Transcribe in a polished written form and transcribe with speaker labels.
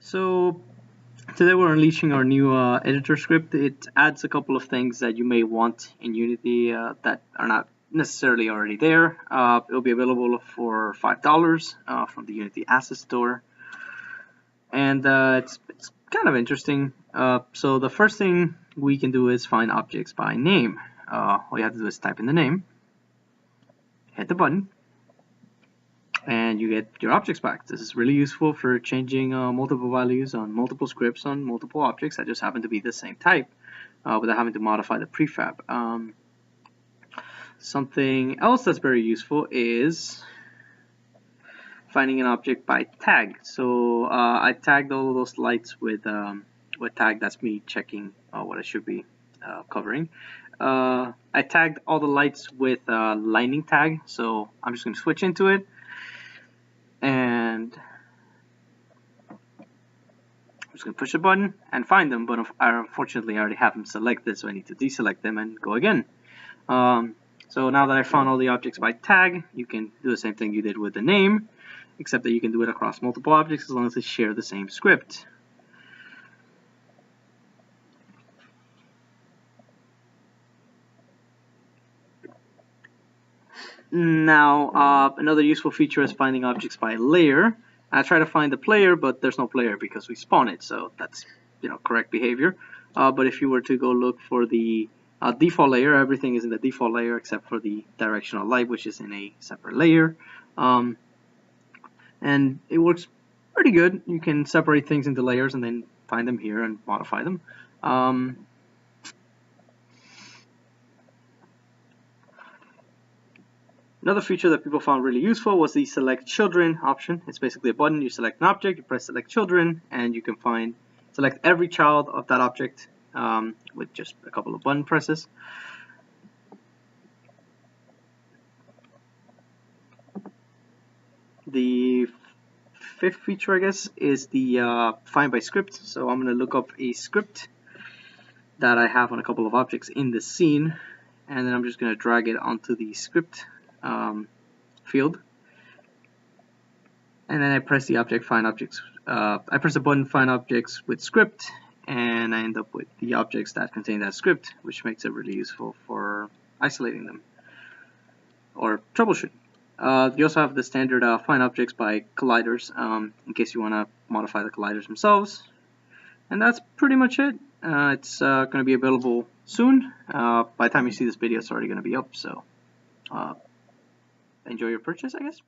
Speaker 1: So today we're unleashing our new editor script. It adds a couple of things that you may want in Unity that are not necessarily already there. It'll be available for $5 from the Unity Asset Store, and it's kind of interesting. So the first thing we can do is find objects by name. All you have to do is type in the name, hit the button, and you get your objects back. This is really useful for changing multiple values on multiple scripts on multiple objects that just happen to be the same type without having to modify the prefab. Something else that's very useful is finding an object by tag. So I tagged all of those lights with tag. That's me checking what I should be covering. I tagged all the lights with lightning tag, so I'm just going to switch into it. And I'm just going to push a button and find them, but unfortunately I already have them selected, so I need to deselect them and go again. So now that I found all the objects by tag, you can do the same thing you did with the name, except that you can do it across multiple objects as long as they share the same script. Now, another useful feature is finding objects by layer. I try to find the player, but there's no player because we spawn it, so that's correct behavior. But if you were to go look for the default layer, everything is in the default layer except for the directional light, which is in a separate layer. And it works pretty good. You can separate things into layers and then find them here and modify them. Another feature that people found really useful was the select children option. It's basically a button. You select an object, you press select children, and you can select every child of that object with just a couple of button presses. The fifth feature, I guess, is the find by script. So I'm going to look up a script that I have on a couple of objects in the scene, and then I'm just going to drag it onto the script field, and then I press the object find objects. I press the button find objects with script, and I end up with the objects that contain that script, which makes it really useful for isolating them or troubleshooting. You also have the standard find objects by colliders in case you want to modify the colliders themselves, and that's pretty much it. It's going to be available soon. By the time you see this video, it's already going to be up, so enjoy your purchase, I guess.